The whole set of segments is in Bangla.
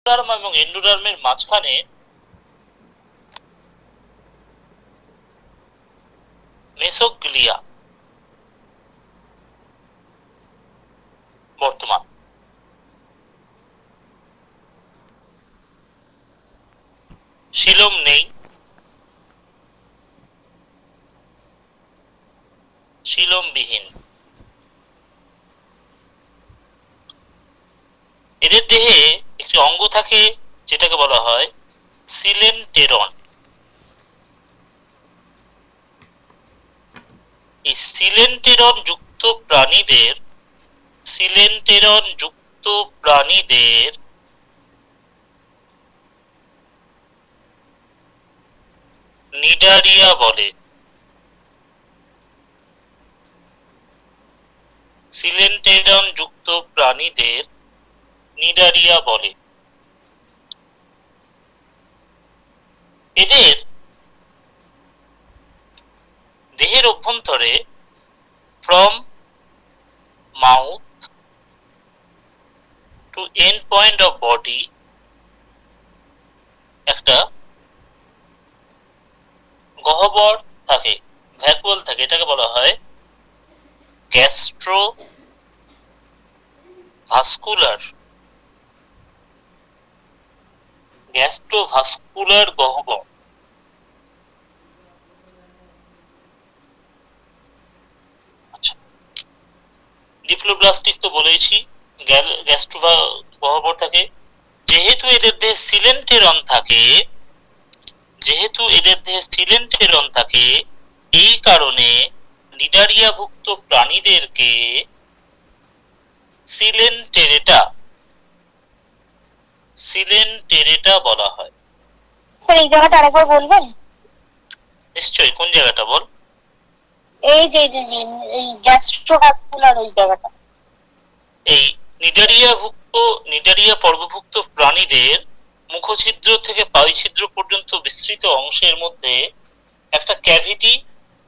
সাইটোপ্লাজম এবং এন্ডোডার্মের মাঝখানে মেসোগ্লিয়া বর্তমান। সিলোম নেই, সিলোমবিহীন। এদের দেহে একটি অঙ্গ থাকে যেটাকে বলা হয় সিলেন্টেরন। এই সিলেন্টেরন যুক্ত প্রাণীদের নিডারিয়া বলে। সিলেন্টেরন যুক্ত প্রাণীদের নিডারিয়া বলে। এদের দেহের অভ্যন্তরে from mouth to end point of body একটা গহ্বর থাকে, ভ্যাকুয়াল থাকে। এটাকে বলা হয় গ্যাস্ট্রোভাস্কুলার গহ্বর। আচ্ছা, ডিপ্লোব্লাস্টিক তো বলেইছি, গহ্বর থাকে। যেহেতু এদের দেহে সিলেন্টেরন থাকে, এই কারণে নিডারিয়াভুক্ত প্রাণীদেরকে সিলেন্টেরেটা বলা হয়। এই জায়গাটা আরেকবার বলবেন? নিশ্চয়ই। কোন জায়গাটা বল? এই যে এই গ্যাস্ট্রোভাস্কুলার ওই জায়গাটা। এই নিডারিয়া পর্বভুক্ত প্রাণীদের মুখছিদ্র থেকে পায়ুছিদ্র পর্যন্ত বিস্তৃত অংশের মধ্যে একটা ক্যাভিটি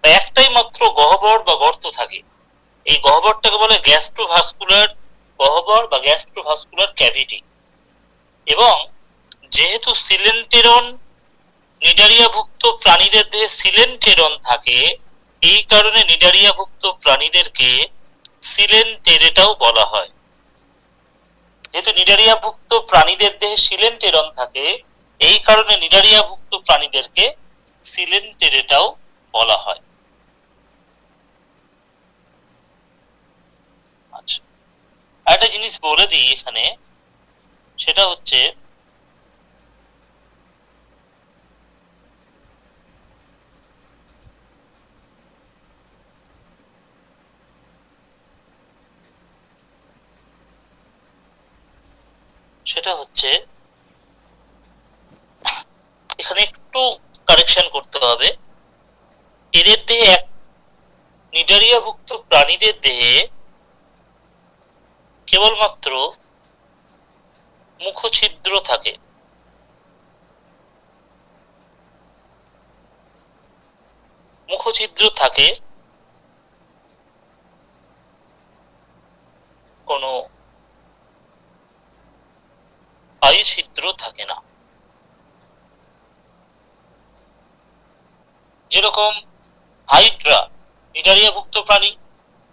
বা একটাই মাত্র গহ্বর বা গর্ত থাকে। এই গহ্বরটাকে বলে গ্যাস্ট্রোভাস্কুলার গহ্বর বা গ্যাস্ট্রোভাস্কুলার ক্যাভিটি। এবং যেহেতু সিলেন্টেরন নিডারিয়াভুক্ত প্রাণীদের দেহে সিলেন্টেরন থাকে, এই কারণে নিডারিয়াভুক্ত প্রাণীদেরকে সিলেন্টেরেটাও বলা হয়। যেহেতু নিডারিয়াভুক্ত প্রাণীদের দেহে সিলেন্টেরন থাকে, এই কারণে নিডারিয়াভুক্ত প্রাণীদেরকে সিলেন্টেরেটাও বলা হয়। আচ্ছা, একটা জিনিস বলে দিই এখানে, সেটা হচ্ছে এখানে একটু কারেকশন করতে হবে। এদের দেহে নিডারিয়াভুক্ত প্রাণীদের দেহে কেবলমাত্র মুখছিদ্র থাকে। কোনো পায়ুছিদ্র থাকে না। যেরকম হাইড্রা নিডারিয়াভুক্ত প্রাণী।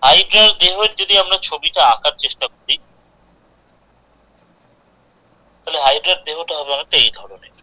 হাইড্রার দেহের যদি আমরা ছবিটা আঁকার চেষ্টা করি, তাহলে হাইড্রার দেহটা হবে অনেকটা এই ধরনের।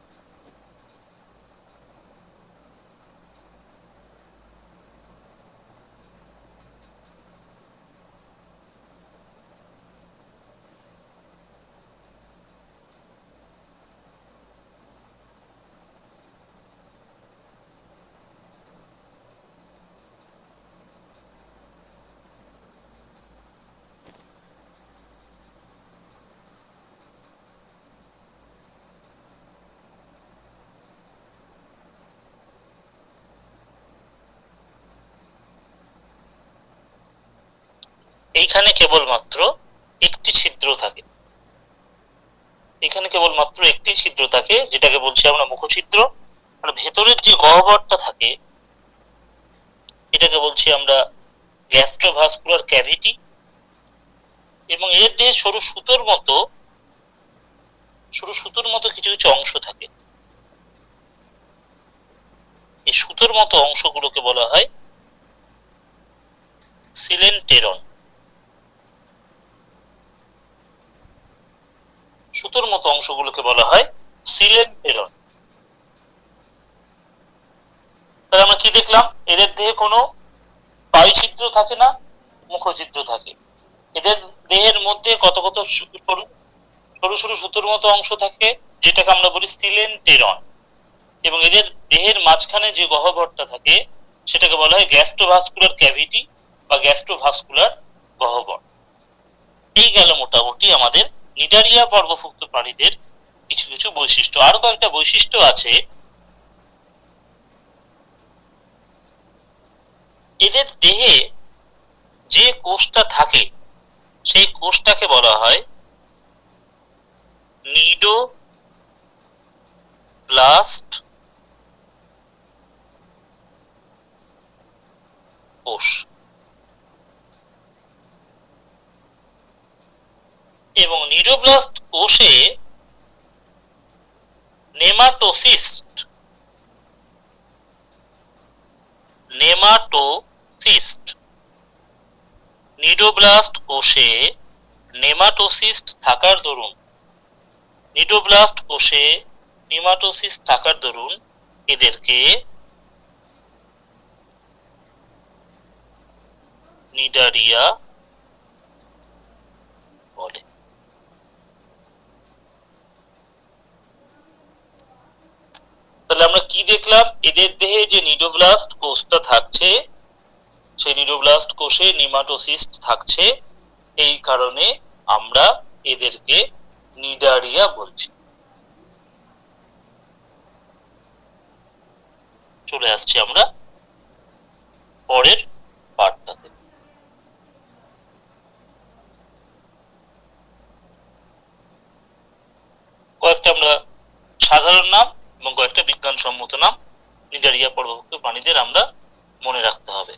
এইখানে কেবলমাত্র একটি ছিদ্র থাকে। যেটাকে বলছি আমরা মুখছিদ্র। আর ভেতরের যে গহ্বরটা থাকে, এটাকে বলছি আমরা গ্যাস্ট্রোভাস্কুলার ক্যাভিটি। এবং এর দেহে সরু সুতোর মতো সরু সুতোর মতো কিছু কিছু অংশ থাকে। এই সুতোর মতো অংশগুলোকে বলা হয় সিলেন্টেরন। সুতোর মতো অংশগুলোকে বলা হয় সিলেন্টেরন। তাহলে আমরা কি দেখলাম? এদের দেহে কোনো বায়ুছিদ্র থাকে না, মুখছিদ্র থাকে। এদের দেহের মধ্যে কত কত সরু সরু সুতোর মতো অংশ থাকে, যেটাকে আমরা বলি সিলেন্টেরন। এবং এদের দেহের মাঝখানে যে গহ্বরটা থাকে সেটাকে বলা হয় গ্যাস্ট্রোভাস্কুলার ক্যাভিটি বা গ্যাস্ট্রোভাস্কুলার গহ্বর। এই গেল মোটামুটি আমাদের নিডারিয়া পর্বভুক্ত প্রাণীদের কিছু কিছু বৈশিষ্ট্য। আরো কয়েকটা বৈশিষ্ট্য আছে। এদের দেহে যে কোষটা থাকে সেই কোষটাকে বলা হয় নিডোব্লাস্ট কোষ। এবং নিডোব্লাস্ট কোষে নেমাটোসিস্ট নিডোব্লাস্ট কোষে নেমাটোসিস্ট থাকার দরুন এদেরকে নিডারিয়া বলে। তাহলে আমরা কি দেখলাম? এদের দেহে যে নিডোব্লাস্ট কোষটা থাকছে সেই নিডোব্লাস্ট কোষে নেমাটোসিস্ট থাকছে, এই কারণে আমরা এদেরকে নিডারিয়া বলছি। চলে আসছি আমরা পরের পার্টটাতে। কয়েকটা আমরা সাধারণ নাম এবং কয়েকটা বিজ্ঞানসম্মত নাম নিডারিয়া পর্বভুক্ত প্রাণীদের আমরা মনে রাখতে হবে।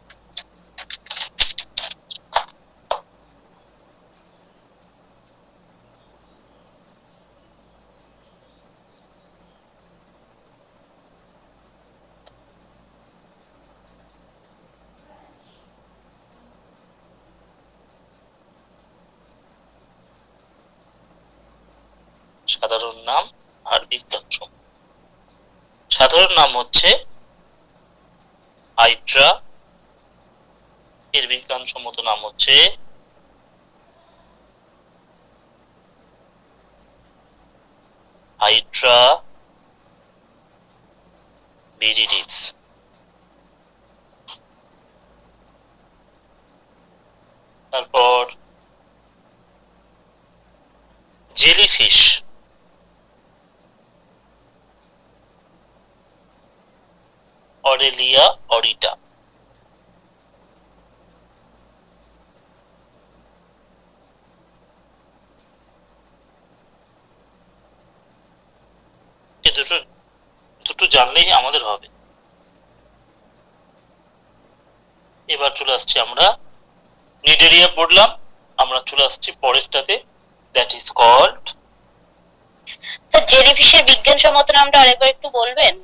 সাধারণ নাম আর বিজ্ঞানসম্মত। সাধারণ নাম হচ্ছে হাইড্রা, এর বিজ্ঞানসম্মত নাম হচ্ছে হাইড্রা ভিরিডিস। তারপর জেলিফিশ, অরেলিয়া অরিটা। এই দুটো জানলেই আমাদের হবে। এবার চলে আসছি আমরা নিডারিয়া পড়লাম, আমরা চলে আসছি পরেরটাতে, দ্যাট ইজ কল্ড। স্যার জেলিফিশের বিজ্ঞানসম্মত নামটা আরেকবার একটু বলবেন?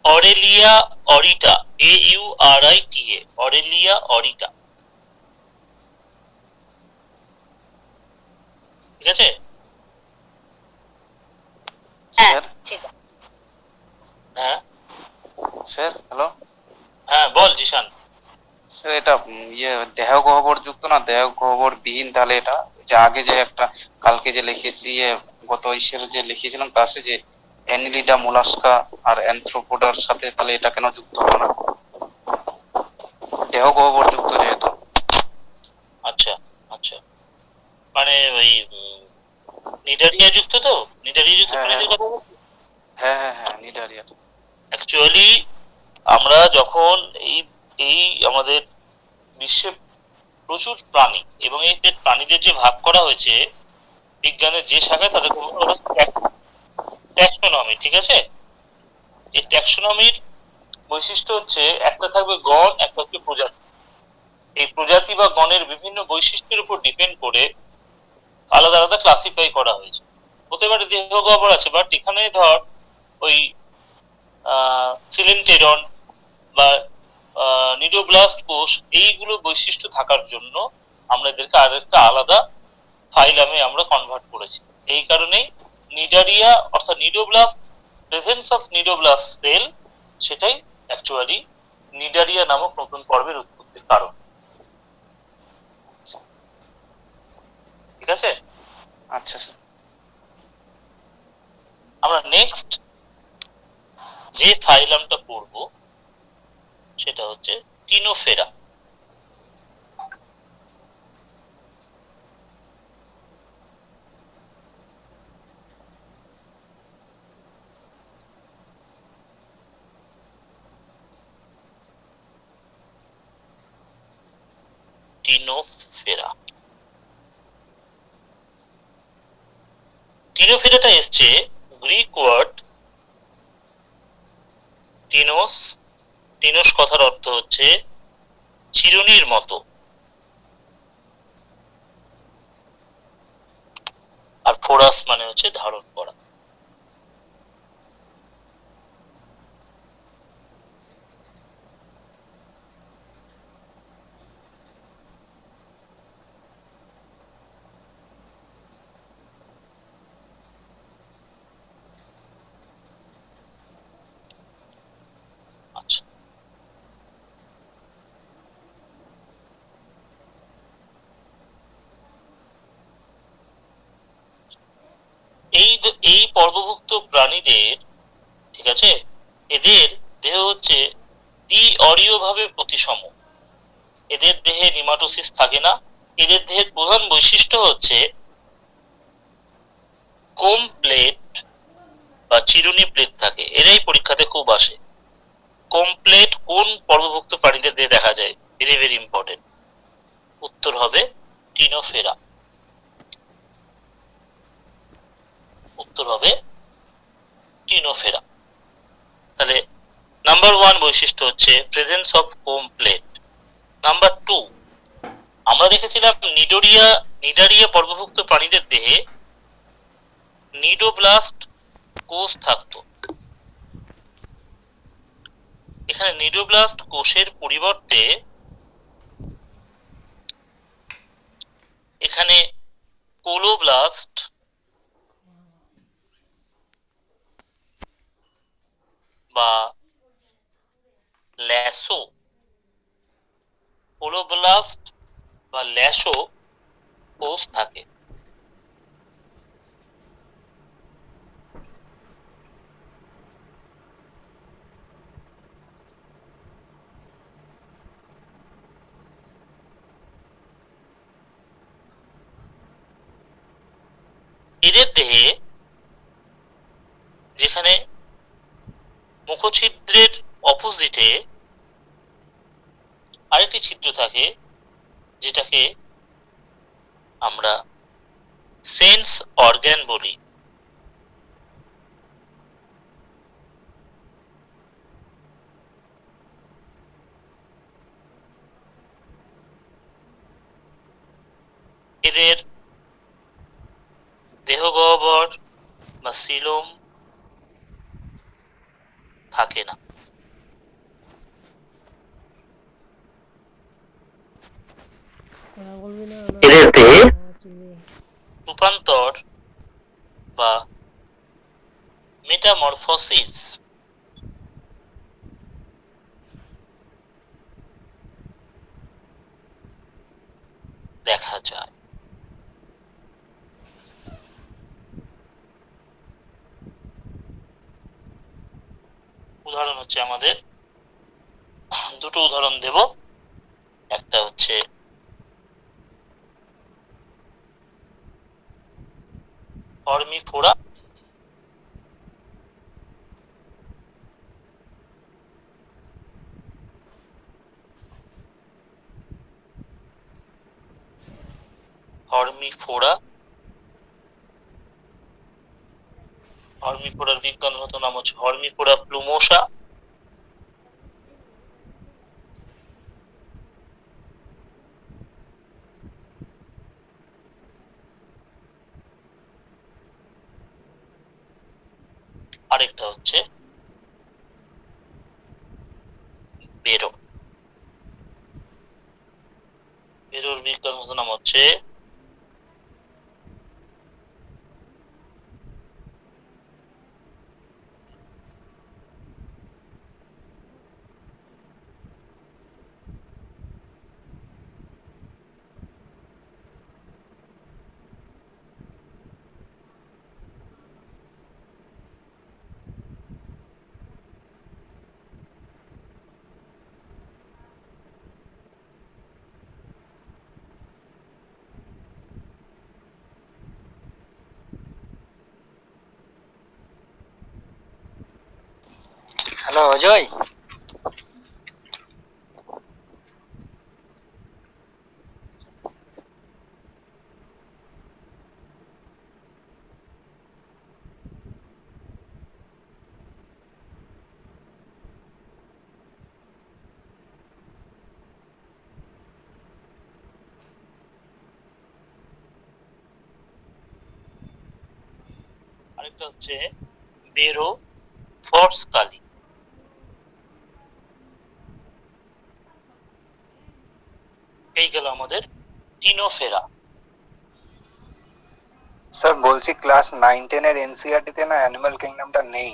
Aurelia aurita, AURITA, Aurelia aurita. ঠিক আছে? হ্যাঁ ঠিক আছে। হ্যাঁ স্যার হ্যালো। হ্যাঁ বল জিশান। স্যার এটা দেহ গহ্বর যুক্ত না দেহ গহ্বর বিহীন? তাহলে এটা যে আগে যে একটা কালকে যে লিখেছি গত ইসের যে লিখেছিলাম ক্লাসে যে অ্যানিলিডা মোলাস্কা আর অ্যানথ্রোপোডার সাথে, তাহলে এটা কেন যুক্ত হলো না? দেহ গহ্বর যুক্ত যেহেতু। আচ্ছা আচ্ছা, মানে ওই নিডারিয়া যুক্ত তো, নিডারিয়া যুক্ত প্রাণীদের কথা বলছি। হ্যাঁ হ্যাঁ হ্যাঁ নিডারিয়া। অ্যাকচুয়ালি আমরা যখন এই এই আমাদের বিশ্বে প্রচুর প্রাণী এবং এই প্রাণীদের যে ভাগ করা হয়েছে বিজ্ঞানের যে শাখায়, তাদের ট্যাক্সোনমি। ঠিক আছে? এই ট্যাক্সোনমির বৈশিষ্ট্য হচ্ছে একটা থাকবে গণ, একটা হচ্ছে প্রজাতি। এই প্রজাতি বা গণের বিভিন্ন বৈশিষ্ট্যের উপর ডিপেন্ড করে আলাদা আলাদা ক্লাসিফাই করা হয়েছে। হতে পারে দেহ গহ্বর আছে, বাট এখানে ধর ওই সিলেন্টেরন বা নিডোব্লাস্ট কোষ এইগুলো বৈশিষ্ট্য থাকার জন্য আমরা এদেরকে আরেকটা আলাদা ফাইলামে আমরা কনভার্ট করেছি। এই কারণেই নিডারিয়া অর্থাৎ cnidoblast, presence of cnidoblast cell, সেটাই অ্যাকচুয়ালি নিডারিয়া নামক নতুন পর্বের উৎপত্তির কারণ। ঠিক আছে? আচ্ছা স্যার। আমরা নেক্সট যে ফাইলামটা পড়ব সেটা হচ্ছে টিনোফেরা। টিনোফেরা, টিনোফেরাটা এসছে গ্রিক ওয়ার্ড টিনোস। টিনোস কথার অর্থ হচ্ছে চিরুনির মতো, আর ফোরাস মানে হচ্ছে ধারণ করা। আচ্ছা, এই পর্বভুক্ত প্রাণীদের, ঠিক আছে, এদের দেহ হচ্ছে দ্বি-অরীয় ভাবে প্রতিসম। এদের দেহে নিমাটোসিস থাকে না। এদের দেহের প্রধান বৈশিষ্ট্য হচ্ছে কোম প্লেট বা চিরুনি প্লেট থাকে। এরাই পরীক্ষাতে খুব আসে। কোম প্লেট কোন পর্বভুক্ত প্রাণীদের দেহে দেখা যায়? Very very important. উত্তর হবে টিনোফেরা। উত্তর হবে টিনোফেরা। তাহলে নাম্বার 1 বৈশিষ্ট্য হচ্ছে presence of comb plate. Number 2, আমরা দেখেছিলাম নিডারিয়া পর্বভুক্ত প্রাণীদের দেহে নিডোব্লাস্ট কোষ থাকতো। এখানে নিডোব্লাস্ট কোষের পরিবর্তে এখানে কোলোব্লাস্ট বা ল্যাসো, কোলোব্লাস্ট বা ল্যাসো কোষ থাকে। এদের দেহে যেখানে মুখছিদ্রের অপোজিটে আরেকটি ছিদ্র থাকে, যেটাকে আমরা সেন্স অর্গান বলি। এদের দেহ গহ্বর বা সিলোম থাকে না। এদের দেহে রূপান্তর বা মেটামরফোসিস দেখা যায়। উদাহরণ হচ্ছে আমাদের দুটো উদাহরণ দেব। একটা হচ্ছে হর্মিফোরা, হর্মিফোরা, হর্মিফোরার বিজ্ঞানগত নাম হচ্ছে হর্মিফোরা প্লুমোসা। আরেকটা হচ্ছে বেরো। বেরোর বিজ্ঞানগত নাম হচ্ছে হ্যালো অজয়। আরেকটা হচ্ছে বেরো ফর্স কালি। এই গেল আমাদের টিনোফেরা। স্যার বলছি ক্লাস 9-10 এর এনসিইআরটি তে না অ্যানিমাল কিংডমটা নেই।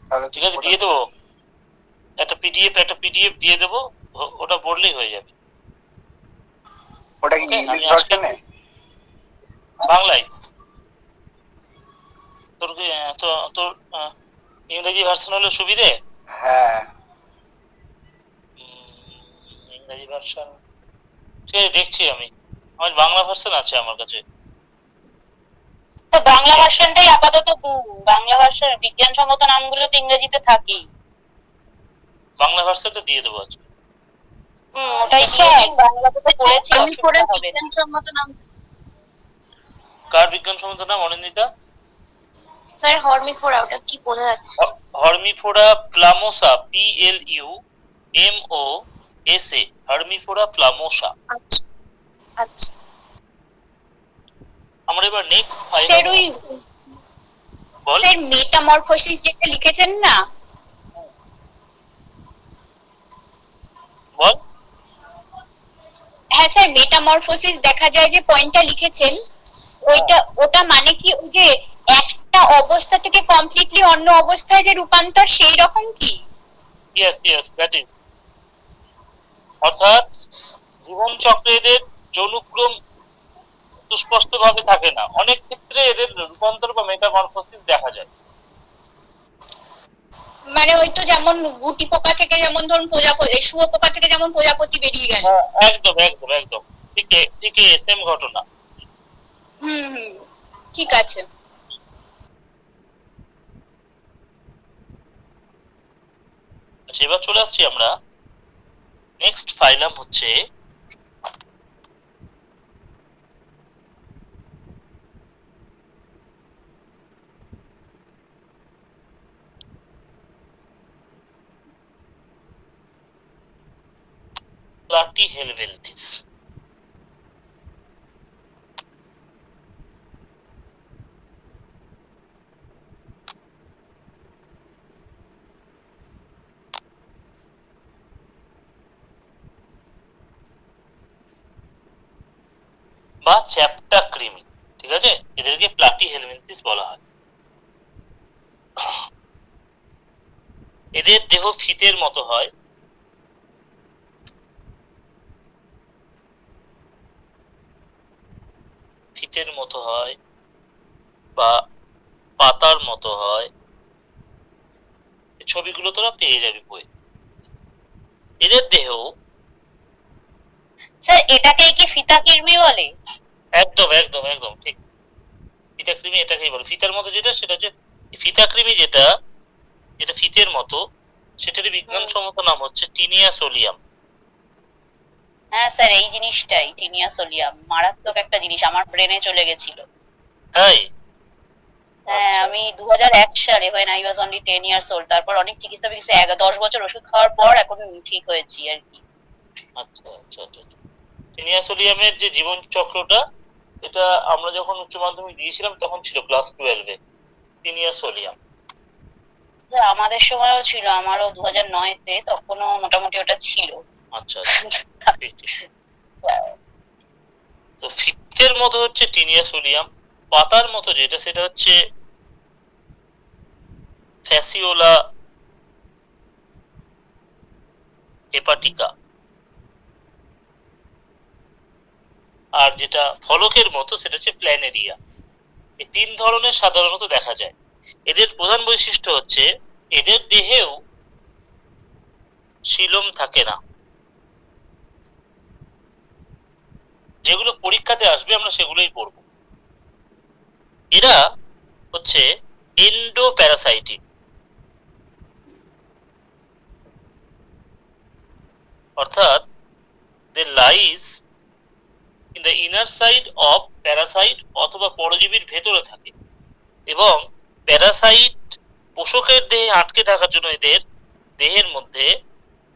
তাহলে ঠিক আছে, দিয়ে দেবো একটা পিডিএফ দিয়ে দেবো, ওটা পড়লেই হয়ে যাবে। ওটা কি ইংলিশ ভার্সনে? বাংলায়। তোর তোর ইংরেজি ভার্সন হলে সুবিধে। হ্যাঁ ইংরেজি ভার্সন ঠিক আছে, দেখছি আমি। আমার বাংলা ভার্সন আছে আমার কাছে। তো বাংলা ভার্সনটাই আপাতত বাংলা ভার্সন বিজ্ঞানসম্মত নামগুলো তো ইংরেজিতে থাকেই। বাংলা ভার্সনটা দিয়ে দেবো আজকে। ওটাই স্যার বাংলাতে তো পড়েছি, অসুবিধা হবে না। বিজ্ঞানসম্মত নাম কার বিজ্ঞানসম্মত নাম অনিন্দিতা? স্যার হর্মিফোরা, ওটা কি বোঝা যাচ্ছে? হর্মিফোরা প্লামোসা, PLUMOSA, হর্মিফোরা প্লামোসা। আচ্ছা আচ্ছা আমরা এবার নেক্সট ফাইল। স্যার ওই স্যার মেটামরফোসিস যেটা লিখেছেন না, বল। হ্যাঁ স্যার মেটামরফোসিস দেখা যায় যে পয়েন্টটা লিখেছেন, ওটা মানে কি ওই যে একটা অবস্থা থেকে কমপ্লিটলি অন্য অবস্থায় যে রূপান্তর, সেই রকম কি? Yes that is. অর্থাৎ জীবন চক্রে এদের যৌনক্রম সুস্পষ্ট ভাবে থাকে না, অনেক ক্ষেত্রে এদের রূপান্তর বা মেটামরফোসিস দেখা যায়। মানে ওই তো যেমন গুটি পোকা থেকে যেমন ধরুন প্রজাপতি, শুয়োপোকা থেকে যেমন প্রজাপতি বেরিয়ে গেল। একদম ঠিক সেম ঘটনা। হুম ঠিক আছে। আচ্ছা, এবার চলে আসছি আমরা নেক্সট ফাইলাম হচ্ছে প্লাটিহেলমিনথিস। বা চ্যাপ্টা কৃমি, ঠিক আছে, এদেরকে প্লাটিহেলমিনথিস বলা হয়। এদের দেহ ফিতের মতো হয়, ফিতের মতো হয় বা পাতার মতো হয়। ছবিগুলো তোরা পেয়ে যাবি বই। এদের দেহ স্যার এটাকে কি ফিতাকৃমি বলে? একদম ঠিক। ফিতাকৃমি এটাকেই বলে। ফিতার মতো যেটা, সেটা হচ্ছে ফিতাকৃমি, যেটা ফিতের মতো, সেটারই বিজ্ঞানসম্মত নাম হচ্ছে টিনিয়া সোলিয়াম। হ্যাঁ স্যার এই জিনিসটাই টিনিয়া সোলিয়াম, মারাত্মক একটা জিনিস, আমার ব্রেনে চলে গেছিল। তাই হ্যাঁ আমি 2001 সালে, when I was only 10 years old, তারপর অনেক চিকিৎসা 10 বছর ওষুধ খাওয়ার পর এখন ঠিক হয়েছি আর কি। আচ্ছা। টিনিয়া সোলিয়ামের যে জীবন চক্রটা, এটা আমরা যখন উচ্চ মাধ্যমিক দিয়েছিলাম তখন ছিল ক্লাস 12-এ টিনিয়া সোলিয়াম। আমাদের সময়ও ছিল, আমারও 2009-তে, তখনও মোটামুটি ওটা ছিল। আচ্ছা আচ্ছা, ঠিক ঠিক। তো ফিতের মতো হচ্ছে টিনিয়া সোলিয়াম, পাতার মতো যেটা সেটা হচ্ছে ফ্যাসিওলা হেপাটিকা, আর যেটা ফলকের মতো সেটা হচ্ছে প্ল্যানেরিয়া। এই তিন ধরনের সাধারণত দেখা যায়। এদের প্রধান বৈশিষ্ট্য হচ্ছে এদের দেহেও সিলোম থাকে না। যেগুলো পরীক্ষাতে আসবে আমরা সেগুলোই পড়ব। এরা হচ্ছে এন্ডোপ্যারাসাইটিক, অর্থাৎ they lies in the inner side of parasite, অথবা পরজীবীর ভেতরে থাকে, এবং প্যারাসাইট পোষকের দেহে আটকে থাকার জন্য এদের দেহের মধ্যে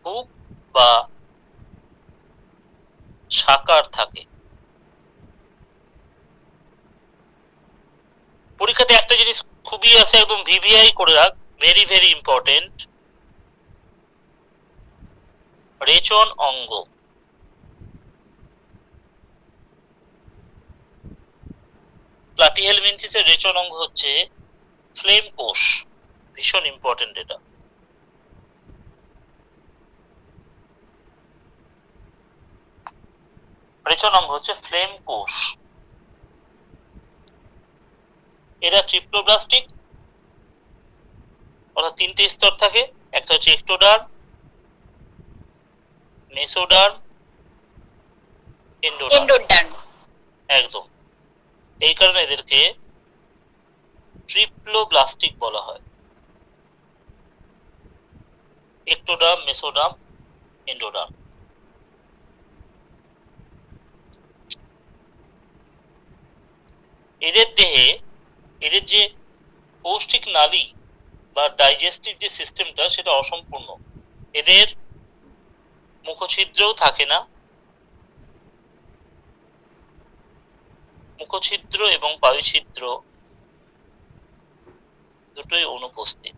হুক বা সাকার থাকে। পরীক্ষাতে একটা জিনিস খুবই আছে, একদম ভিভিআই করে রাখ, ভেরি ভেরি ইম্পর্টেন্ট, রেচন অঙ্গ। প্লাটিহেলমিনথিসের রেচন অঙ্গ হচ্ছে ফ্লেম কোষ, ভীষণ ইম্পর্টেন্ট এটা। রেচন অঙ্গ হচ্ছে ফ্লেম কোষ। এরা ট্রিপ্লোব্লাস্টিক, অর্থাৎ তিনটে স্তর থাকে, একটা হচ্ছে এক্টোডার্ম, মেসোডার্ম, এন্ডোডার্ম। একদম, এই কারণে এদেরকে ট্রিপ্লোব্লাস্টিক বলা হয়। Ectoderm, mesoderm, endoderm. এদের দেহে এদের যে পৌষ্টিক নালী বা ডাইজেস্টিভ যে সিস্টেমটা সেটা অসম্পূর্ণ। এদের মুখছিদ্রও থাকে না, মুখছিদ্র এবং বায়ুছিদ্র দুটোই অনুপস্থিত।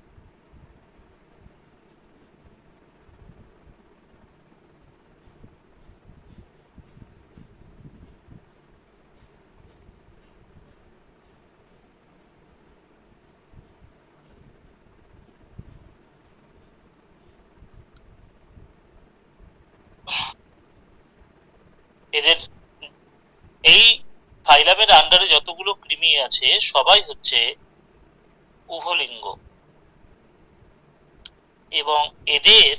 এদের এই ফাইলামের আন্ডারে যতগুলো কৃমি আছে সবাই হচ্ছে উভলিঙ্গ, এবং এদের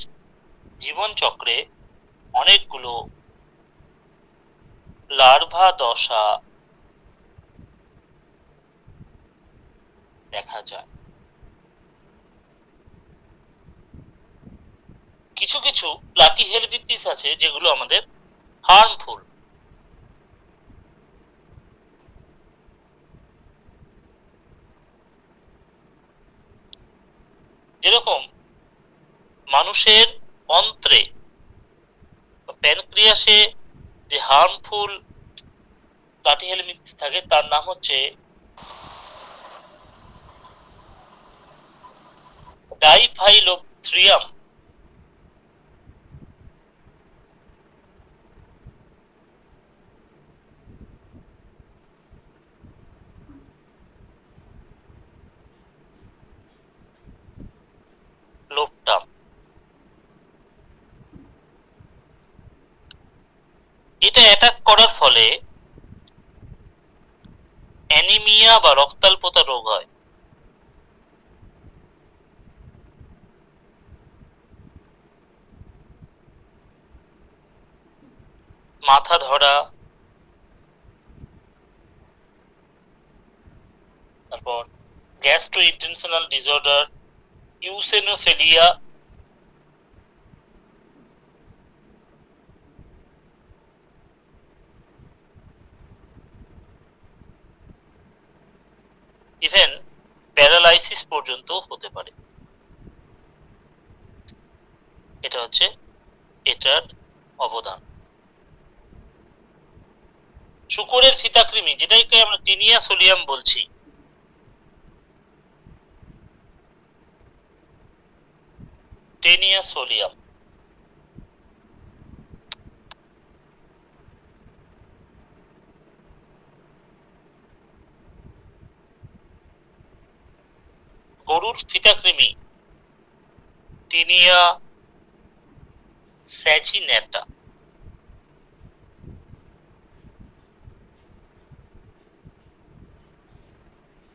জীবন চক্রে অনেকগুলো লার্ভা দশা দেখা যায়। কিছু কিছু প্লাটিহেলমিনথিস আছে যেগুলো আমাদের হার্মফুল। যেরকম মানুষের অন্ত্রে প্যানক্রিয়াসে যে হার্মফুল প্লাটিহেলমিনথিস থাকে তার নাম হচ্ছে ডাইফাইলোথ্রিয়াম। লোকটাম। এটা অ্যাটাক করার ফলে অ্যানিমিয়া বা রক্তাল্পতা রোগ হয়। মাথা ধরা, তারপর গ্যাস্ট্রোইন্টেস্টাইনাল ডিসঅর্ডার, ইউসেনোফিলিয়া, ইভেন প্যারালাইসিস পর্যন্ত হতে পারে। এটা হচ্ছে এটার অবদান। শূকরের ফিতাকৃমি আমরা টিনিয়া সোলিয়াম বলছি। Taenia solium. গরুর ফিতাকৃমি টিনিয়া স্যাজিনেটা।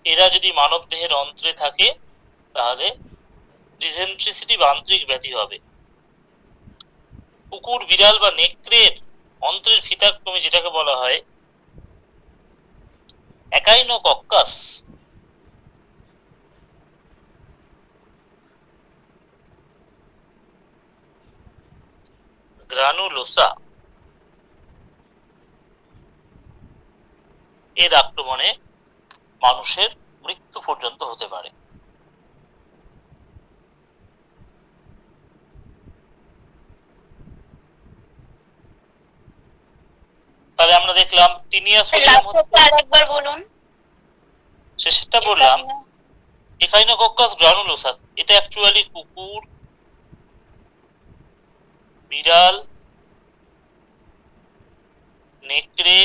এরা যদি মানব দেহের অন্ত্রে থাকে তাহলে ডিসেন্ট্রিসিটি বা আন্ত্রিক ব্যাধি হবে। কুকুর, বিড়াল বা নেকড়ের অন্ত্রের ফিতাকৃমি যেটাকে বলা হয় একাইনোকক্কাস, গ্রানুলোসা, এর আক্রমণে মানুষের মৃত্যু পর্যন্ত হতে পারে। তাহলে আমরা দেখলাম টিনিয়া সোলিয়াম, আরেকবার বলুন। শেষেরটা বললাম একাইনোকক্কাস গ্রানুলোসা। এটা অ্যাকচুয়ালি কুকুর, বিড়াল, নেকড়ে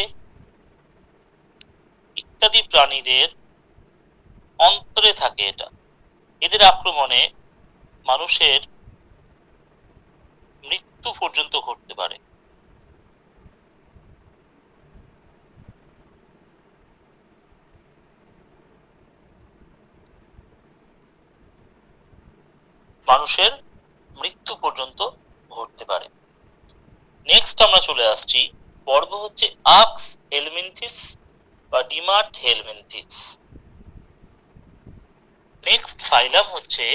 ইত্যাদি প্রাণীদের অন্ত্রে থাকে এটা। এদের আক্রমণে মানুষের মৃত্যু পর্যন্ত ঘটতে পারে। মানুষের মৃত্যু পর্যন্ত ঘটতে পারে। নেক্সট আমরা চলে আসছি, পর্ব হচ্ছে আক্স হেলমিনথিস বা ডিমার্ট হেলমিনথিস। নেক্সট ফাইলাম হচ্ছে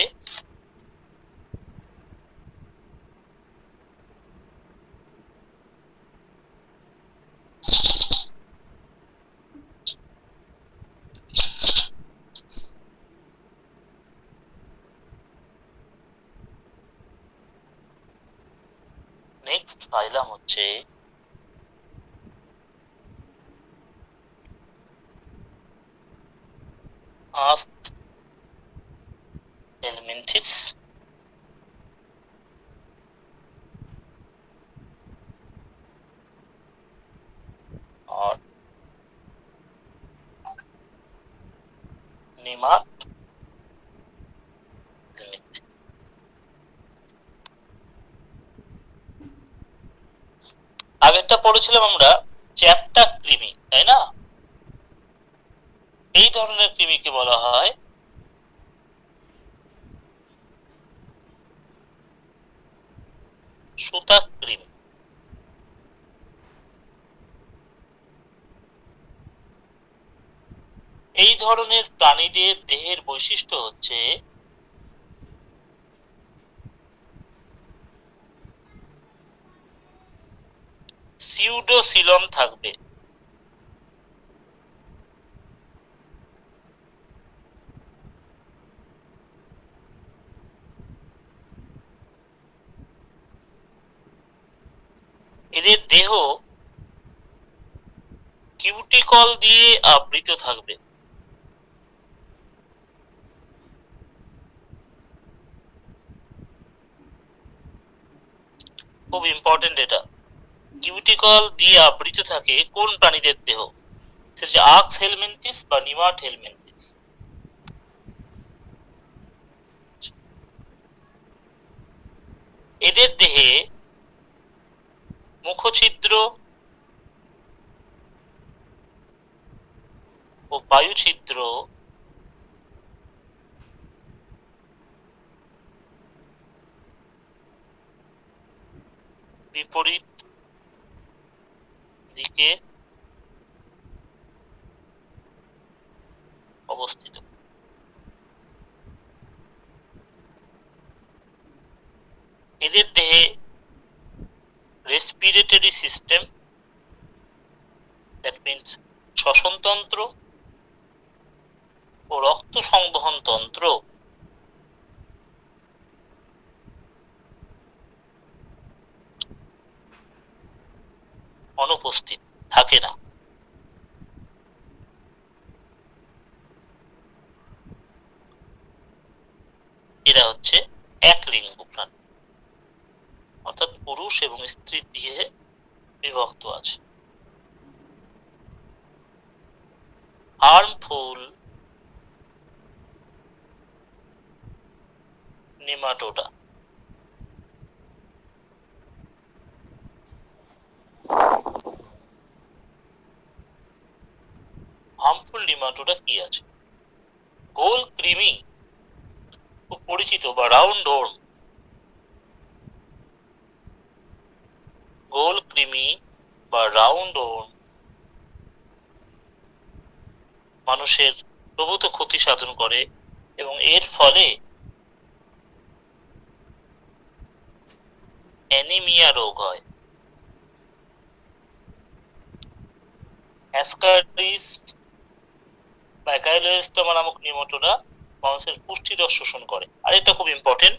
আস্ত হেলমিনথিস। और নিমাট হেলমিনথিস। আগেরটা পড়েছিলাম আমরা চ্যাপ্টা কৃমি, তাই না? এই ধরনের কৃমিকে বলা হয় সুতা কৃমি। এই ধরনের প্রাণীদের দেহের বৈশিষ্ট্য হচ্ছে সিউডোসিলম থাকবে। এদের দেহ কিউটিকল দিয়ে আবৃত থাকবে। খুব ইম্পর্টেন্ট এটা, কিউটিকল দিয়ে আবৃত থাকে কোন প্রাণীদের দেহ? সেটা আক্স হেলমিনথিস বা নিমাট হেলমিনথিস। এদের দেহে মুখছিদ্র ও বায়ুছিদ্র বিপরীত দিকে অবস্থিত। এদের দেহে রেসপিরেটরি সিস্টেম, দ্যাট মিনস শ্বসনতন্ত্র ও রক্ত সংবহন তন্ত্র অনুপস্থিত থাকে না। এরা হচ্ছে এক লিঙ্গ প্রাণী, অর্থাৎ পুরুষ এবং স্ত্রী দিয়ে বিভক্ত আছে। Harmful nematoda. হার্মফুল নেমাটোডা কি আছে? গোল কৃমি, খুব পরিচিত, বা রাউন্ড ওর্ম। গোল কৃমি বা রাউন্ড ওর্ম মানুষের প্রভূত ক্ষতি সাধন করে এবং এর ফলে অ্যানিমিয়া রোগ হয়। অ্যাসকারিস ব্যাকাইলোস্টোমা নামক নেমাটোডা মানুষের পুষ্টিরস শোষণ করে। আর এটা খুব ইম্পর্টেন্ট,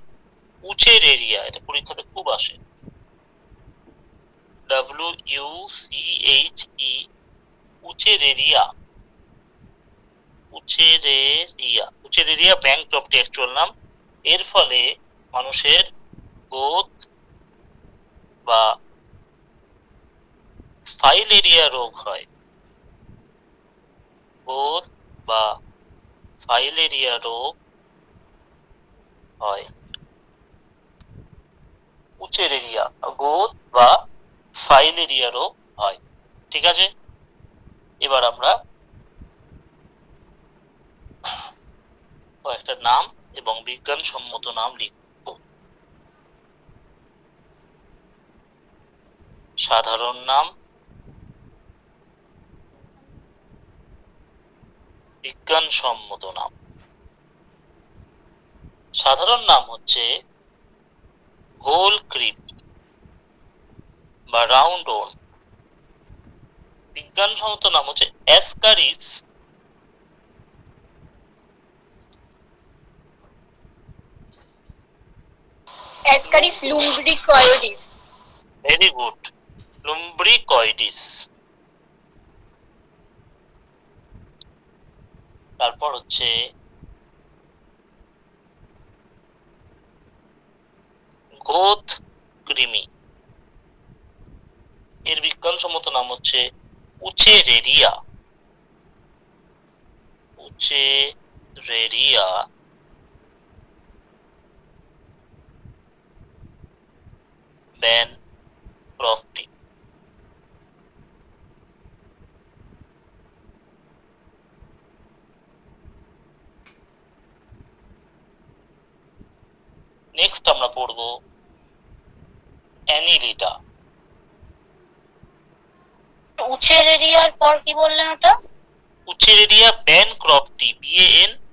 উচেরেরিয়া, এটা পরীক্ষাতে খুব আসে। WUCHE, উচেরেরিয়া। উচেরেরিয়া ব্যাংক্রপ্টি অ্যাকচুয়াল নাম। এর ফলে মানুষের গোদ বা ফাইলেরিয়া রোগ হয়। গোদ বা ফাইলেরিয়া রোগ হয়। উচেরেরিয়া, গোদ বা ফাইলেরিয়া রোগ হয়। ঠিক আছে, এবার আমরা কয়েকটা নাম এবং বিজ্ঞানসম্মত নাম লিখব। সাধারণ নাম, বিজ্ঞানসম্মত নাম। সাধারণ নাম হচ্ছে গোল কৃমি বা রাউন্ড ওর্ম। বিজ্ঞানসম্মত নাম হচ্ছে Ascaris Ascaris lumbricoides. Very good, lumbricoides. তারপর হচ্ছে গোদ কৃমি, এর বিজ্ঞানসম্মত নাম হচ্ছে উচেরেরিয়া। উচেরেরিয়া ব্যানক্রফটি। নেক্সট আমরা পড়ব অ্যানিলিডা। উচেরেরিয়ার পর কি বললেন ওটা? উচেরেরিয়া ব্যানক্রফটি, BANCROFTI,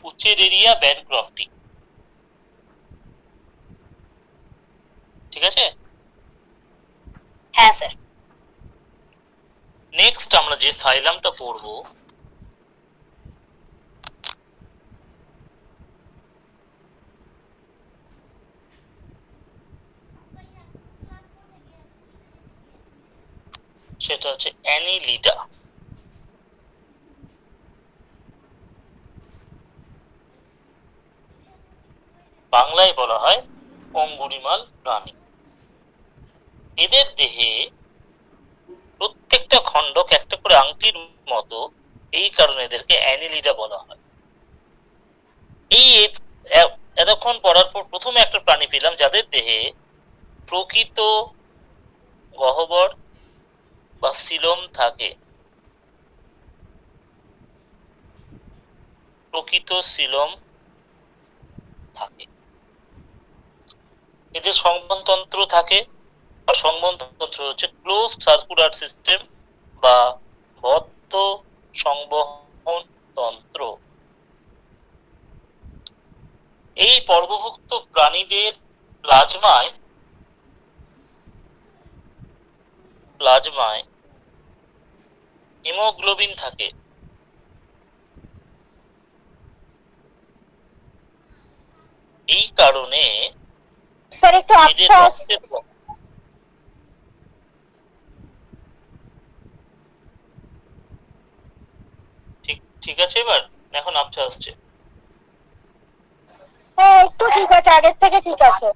উচেরেরিয়া ব্যানক্রফটি। ঠিক আছে, হ্যাঁ স্যার। নেক্সট আমরা যে ফাইলামটা পড়ব সেটা হচ্ছে অ্যানিলিডা। বাংলায় বলা হয় অঙ্গুরিমাল প্রাণী। এদের দেহে প্রত্যেকটা খণ্ডক একটা করে আংটির মতো, এই কারণে এদেরকে অ্যানিলিডা বলা হয়। এই এতক্ষণ পড়ার পর প্রথমে একটা প্রাণী পেলাম যাদের দেহে প্রকৃত গহ্বর বা সিলোম থাকে। প্রকৃত সিলোম থাকে। এদের সংবহনতন্ত্র থাকে, আর সংবহনতন্ত্র হচ্ছে ক্লোজ সার্কুলার সিস্টেম বা বদ্ধ সংবহন তন্ত্র। এই পর্বভুক্ত প্রাণীদের প্লাজমায় হিমোগ্লোবিন থাকে। এই কারণে স্যার একটু এদের আচ্ছা রক্তের ঠিক আছে, এবার এখন আবছা আসছে। হ্যাঁ একটু ঠিক আছে, আগের থেকে ঠিক আছে।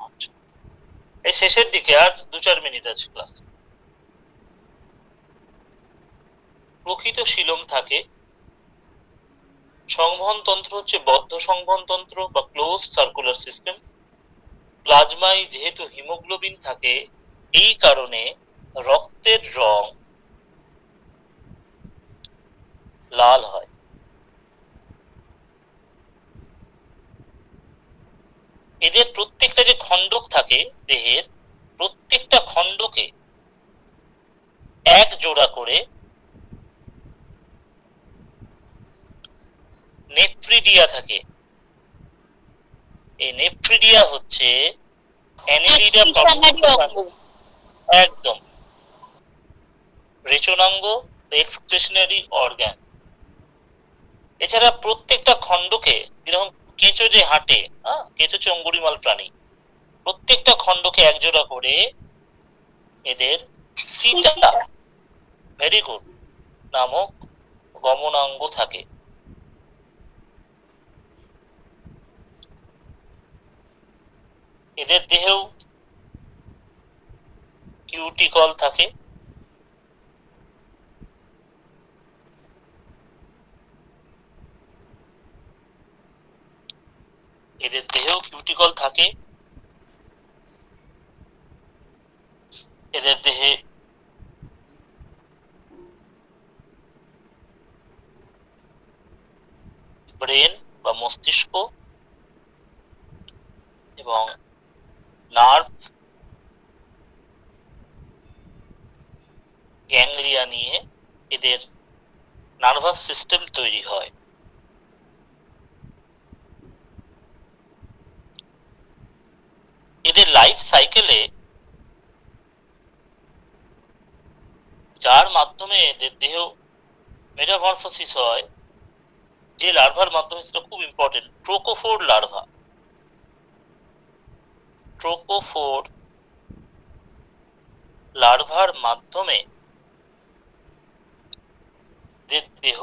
আচ্ছা, এই শেষের দিকে আর 2-4 মিনিট আছে ক্লাস। প্রকৃত সিলোম থাকে, সংবহনতন্ত্র হচ্ছে বদ্ধ সংবহনতন্ত্র বা ক্লোজ সার্কুলার সিস্টেম। প্লাজমায় যেহেতু হিমোগ্লোবিন থাকে, এই কারণে রক্তের রং লাল হয়। এদের প্রত্যেকটা যে খণ্ডক থাকে দেহের, প্রত্যেকটা খণ্ডকে এক জোড়া করে নেফ্রিডিয়া থাকে। এই নেফ্রিডিয়া হচ্ছে অ্যানিলিডা একদম রেচনাঙ্গ, এক্সক্রেশনারি অর্গান। এছাড়া প্রত্যেকটা খণ্ডকে, যেরকম কেঁচো যে হাঁটে, কেঁচো হচ্ছে অঙ্গুলিমাল প্রাণী, প্রত্যেকটা খণ্ডকে একজোড়া করে এদের সিটা ভেরি গুড নামক গমনাঙ্গ থাকে। এদের দেহেও কিউটিকল থাকে। এদের দেহেও কিউটিকল থাকে। এদের দেহে ব্রেন বা মস্তিষ্ক এবং নার্ভ, গ্যাংলিয়া নিয়ে এদের নার্ভাস সিস্টেম তৈরি হয়। এদের লাইফ সাইকেলে, যার মাধ্যমে এদের দেহ মেটামরফোসিস হয়, যে লার্ভার মাধ্যমে, সেটা খুব ইম্পর্টেন্ট, ট্রোকোফোর লার্ভা। ট্রোকোফোর লার্ভার মাধ্যমে দেহ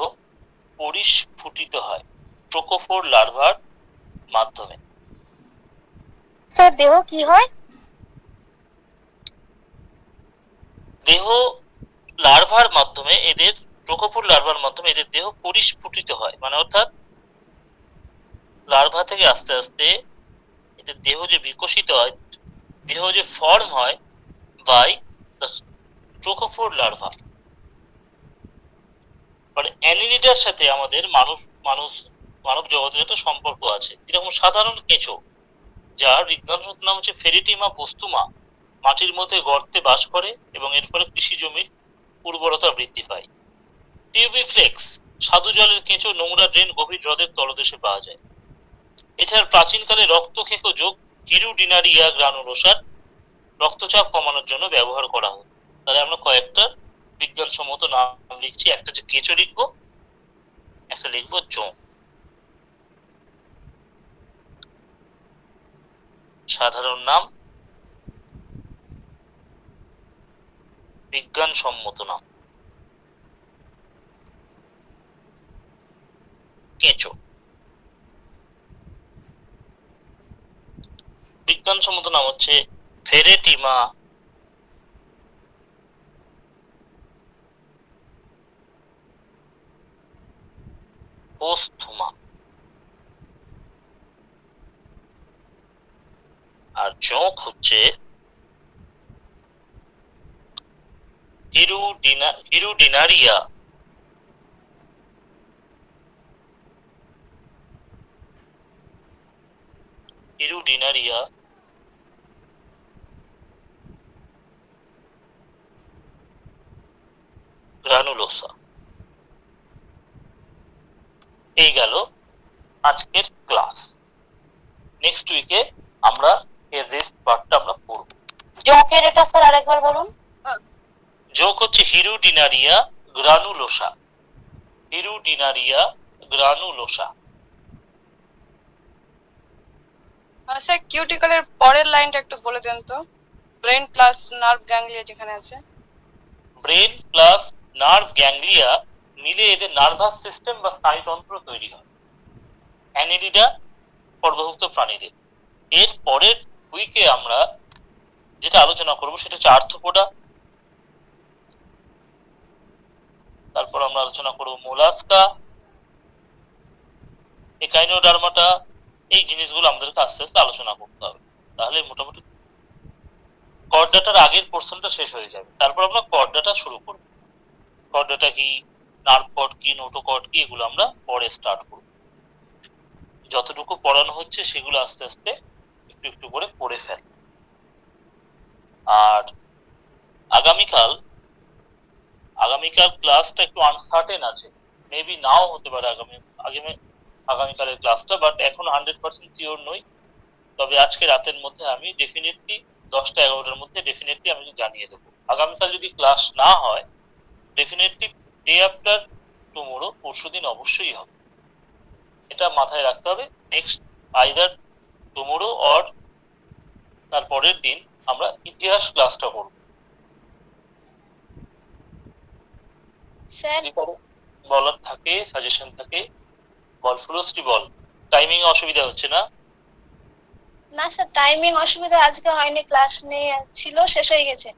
পরিস্ফুটিত হয়। ট্রোকোফোর লার্ভার মাধ্যমে স্যার দেহ কি হয়? দেহ লার্ভার মাধ্যমে এদের, ট্রোকোফোর লার্ভার মাধ্যমে এদের দেহ পরিস্ফুটিত হয়, মানে অর্থাৎ লার্ভা থেকে আস্তে আস্তে এদের দেহ যে বিকশিত হয়, দেহ যে ফর্ম হয় বাই দ্য ট্রোকোফোর লার্ভা। মানে অ্যানিলিডার সাথে আমাদের মানব জগতের একটা সম্পর্ক আছে। এরকম সাধারণ কেঁচো, যার বিজ্ঞান নাম হচ্ছে ফেরিটিমা পোস্তুমা, মাটির মধ্যে গর্তে বাস করে এবং এর ফলে কৃষি জমির উর্বরতা বৃদ্ধি পায়। টিউবিফ্লেক্স স্বাদু জলের কেঁচো নোংরা ড্রেন, গভীর হ্রদের তলদেশে পাওয়া যায়। এছাড়া প্রাচীনকালে রক্তক্ষেকো যোগ হিরুডিনারিয়া গ্রানুলোসার রক্তচাপ কমানোর জন্য ব্যবহার করা হতো। তাহলে আমরা কয়েকটা বিজ্ঞানসম্মত নাম লিখছি। একটা যে কেঁচো লিখবো, একটা লিখবো জোঁক। সাধারণ নাম, বিজ্ঞানসম্মত নাম কেঁচো। বিজ্ঞানসম্মত নাম হচ্ছে ফেরেটিমা পোস্তুমা। আর জোঁক হচ্ছে হিরুডিনারিয়া গ্রানুলোসা। এই গেল আজকের ক্লাস। নেক্সট উইকে আমরা এর রেস্ট পার্টটা আমরা পড়ব। জোঁকের এটা স্যার আরেকবার বলুন। জোঁক হচ্ছে হিরুডিনারিয়া গ্রানুলোসা। হিরুডিনারিয়া গ্রানুলোসা। স্যার কিউটিকলের পরের লাইনটা একটু বলে দেন তো। ব্রেন প্লাস নার্ভ গ্যাংলিয়া যেখানে আছে, ব্রেন প্লাস নার্ভ গ্যাংলিয়া মিলে এদের নার্ভাস সিস্টেম বা স্নায়ুতন্ত্র তৈরি হয়। অ্যানিলিডা পর্বভুক্ত প্রাণীদের। এর পরের উইকে আমরা যেটা আলোচনা করব সেটা হচ্ছে আর্থ্রোপোডা, তারপর আমরা আলোচনা করব মোলাস্কা, একাইনোডার্মাটা। এই জিনিসগুলো আমাদেরকে আস্তে আস্তে আলোচনা করতে হবে, তাহলে মোটামুটি কর্ডাটার আগের পোর্শনটা শেষ হয়ে যাবে। তারপর আমরা কর্ডাটা শুরু করব। কর্ডাটা কি, নার্ভ কর্ড কি, নোটোকর্ড কি, এগুলো আমরা পরে স্টার্ট করব। যতটুকু পড়ানো হচ্ছে সেগুলো আস্তে আস্তে একটু একটু করে পড়ে ফেল। আর আগামীকাল ক্লাসটা একটু আনসার্টেন আছে, মেবি নাও হতে পারে আগামীকালের ক্লাসটা, বাট এখন 100% শিওর নই। তবে আজকে রাতের মধ্যে আমি ডেফিনেটলি 10টা-11টার মধ্যে ডেফিনেটলি আমি জানিয়ে দেবো। আগামীকাল যদি ক্লাস না হয়, ডেফিনেটলি ডে আফটার টুমোরো, পরশুদিন অবশ্যই হবে। এটা মাথায় রাখতে হবে। নেক্সট আইদার টুমোরো অর তার পরের দিন আমরা ইতিহাস ক্লাসটা করব। স্যার বলার থাকে, সাজেশন থাকে, বল ফুলশ্রী বল। টাইমিং অসুবিধা হচ্ছে না? না স্যার, টাইমিং অসুবিধা আজকে হয়নি, ক্লাস নেই, ছিল, শেষ হয়ে গেছে।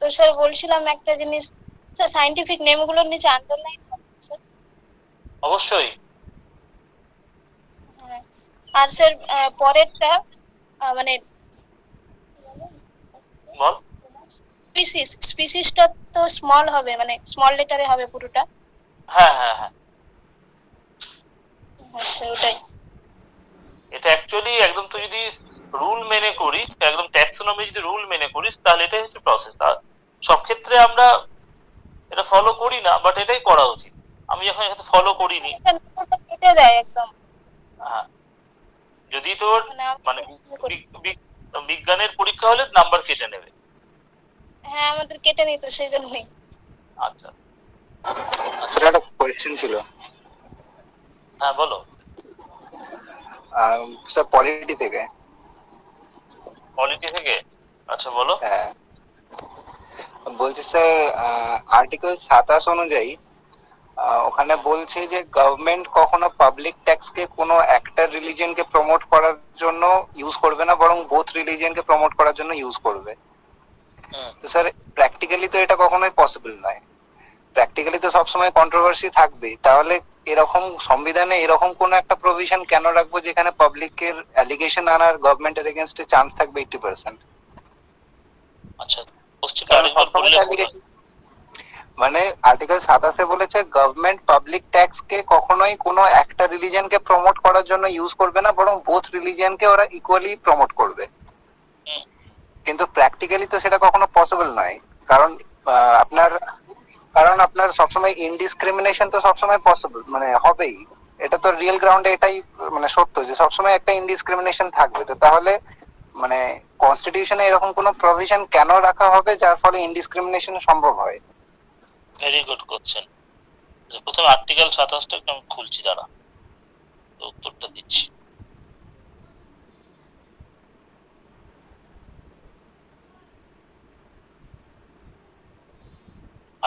তো স্যার বলছিলাম একটা জিনিস, স্যার সায়েন্টিফিক নেমগুলোর নিচে আন্ডারলাইন স্যার। অবশ্যই। আর স্যার পরেরটা মানে বল। স্পিসিসটা তো স্মল হবে, মানে স্মল লেটারে হবে পুরোটা। হ্যাঁ হ্যাঁ হ্যাঁ, স্যার ওটাই। এটা অ্যাকচুয়ালি একদম তুই যদি রুল মেনে করিস, একদম ট্যাক্সোনমি যদি রুল মেনে করিস, তাহলে এটাই হচ্ছে প্রসেস। আর সব ক্ষেত্রে আমরা এটা ফলো করি না, বাট এটাই করা উচিত। আমি যখন এটা ফলো করিনি, কেটে দেয় একদম। হ্যাঁ, যদি তোর মানে বিজ্ঞানের পরীক্ষা হলে নাম্বার কেটে নেবে। হ্যাঁ, আমাদের কেটে নিত, সেই জন্যই। আচ্ছা স্যার একটা কোয়েশ্চেন ছিল। হ্যাঁ বলো। স্যার পলিটি থেকে। পলিটি থেকে? আচ্ছা বলো। হ্যাঁ, বলছি স্যার, আর্টিকেল 27 অনুযায়ী ওখানে বলছে যে গভর্নমেন্ট কখনো পাবলিক ট্যাক্সকে কোনো একটা রিলিজিয়নকে প্রমোট করার জন্য ইউজ করবে না, বরং বোথ রিলিজিয়নকে প্রমোট করার জন্য ইউজ করবে। তো স্যার প্র্যাকটিক্যালি তো এটা কখনোই পসিবল নয়। প্র্যাকটিক্যালি তো সবসময় কন্ট্রোভার্সি থাকবে। তাহলে এরকম সংবিধানে এরকম কোন একটা প্রভিশন কেন রাখবো যেখানে পাবলিকের অ্যালিগেশন আনার গভর্নমেন্টের এগেইনস্টে চান্স থাকবে 80%? আচ্ছা, কোশ্চেনটা আরেকবার বললে। মানে আর্টিকেল 27 বলেছে গভর্নমেন্ট পাবলিক ট্যাক্স কে কখনোই কোনো একটা রিলিজিয়নকে প্রমোট করার জন্য ইউজ করবে না, বরং বোথ রিলিজিয়নকে ওরা ইকুয়ালি প্রমোট করবে। কিন্তু প্র্যাকটিক্যালি তো সেটা কখনো পসিবল নয়, কারণ আপনার সবসময় ইনডিসক্রিমিনেশন তো সবসময় পসিবল মানে হবেই। এটা তো রিয়েল গ্রাউন্ডে এটাই মানে সত্য যে সবসময় একটা ইনডিসক্রিমিনেশন থাকবে। তো তাহলে মানে কনস্টিটিউশনে এরকম কোনো প্রভিশন কেন রাখা হবে যার ফলে ইনডিসক্রিমিনেশন সম্ভব হয়? Very good question. প্রথমে আর্টিকেল 27টা আমি খুলছি, দাঁড়া, উত্তরটা দিচ্ছি।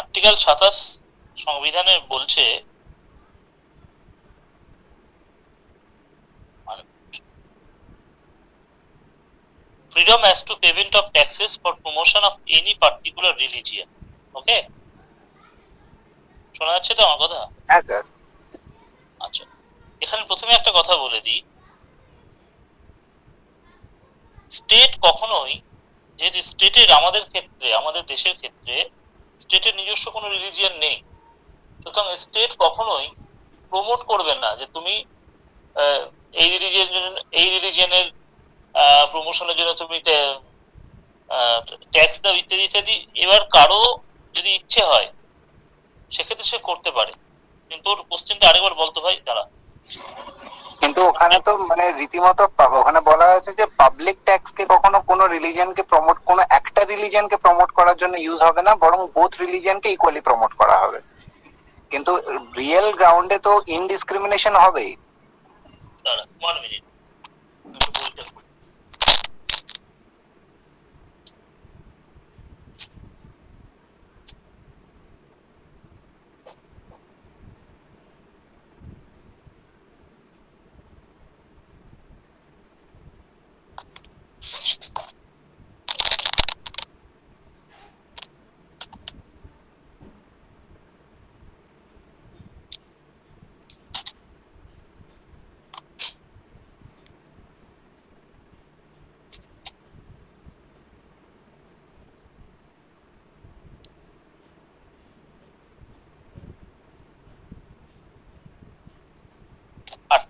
আর্টিকেল 27 সংবিধানে বলছে freedom as to payment of taxes for promotion of any particular religion. ওকে, শোনা যাচ্ছে তো আমার কথা? হ্যাঁ স্যার। আচ্ছা, এখানে প্রথমে একটা কথা বলে দিই, স্টেট কখনোই, যেহেতু স্টেটের আমাদের ক্ষেত্রে, আমাদের দেশের ক্ষেত্রে স্টেটের নিজস্ব কোনো রিলিজিয়ন নেই, সুতরাং স্টেট কখনোই প্রমোট করবে না যে তুমি এই রিলিজিয়নের প্রমোশনের জন্য তুমি ট্যাক্স দাও ইত্যাদি ইত্যাদি। এবার কারো যদি ইচ্ছে হয় সেক্ষেত্রে সে করতে পারে। কিন্তু ওর কোশ্চেনটা আরেকবার বলতে হয়, দাঁড়া। কিন্তু ওখানে তো মানে রীতিমতো ওখানে বলা হয়েছে যে পাবলিক ট্যাক্স কে কখনো কোনো রিলিজিয়নকে প্রমোট, কোনো একটা রিলিজিয়নকে প্রমোট করার জন্য ইউজ হবে না, বরং বোথ রিলিজিয়নকে ইকুয়ালি প্রমোট করা হবে। কিন্তু রিয়েল গ্রাউন্ডে তো ইনডিসক্রিমিনেশন হবেই। দাঁড়া 1 মিনিট।